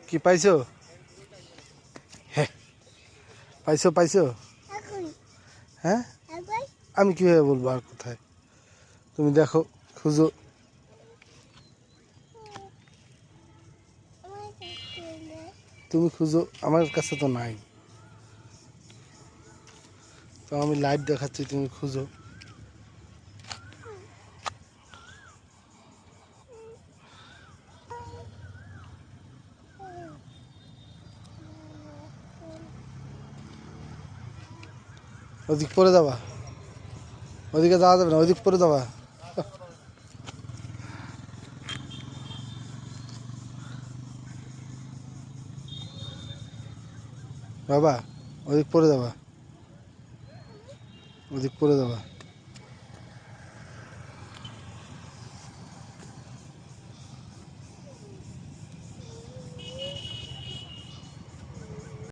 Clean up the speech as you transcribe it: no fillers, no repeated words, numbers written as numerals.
কি পাইছো? হ্যাঁ, পাইছো পাইছো। হ্যাঁ, আমি কিভাবে বলবো আর কোথায়? তুমি দেখো, খুঁজো। তুমি খুঁজো, আমার কাছে তো নাই। তো আমি লাইভ দেখাচ্ছি, তুমি খুঁজো। ওদিক পরে যাবা, ওদিকে যাওয়া যাবে না, ওদিক পরে যাবা। বাবা, ওদিক পরে যাবা, ওদিক পরে যাবা।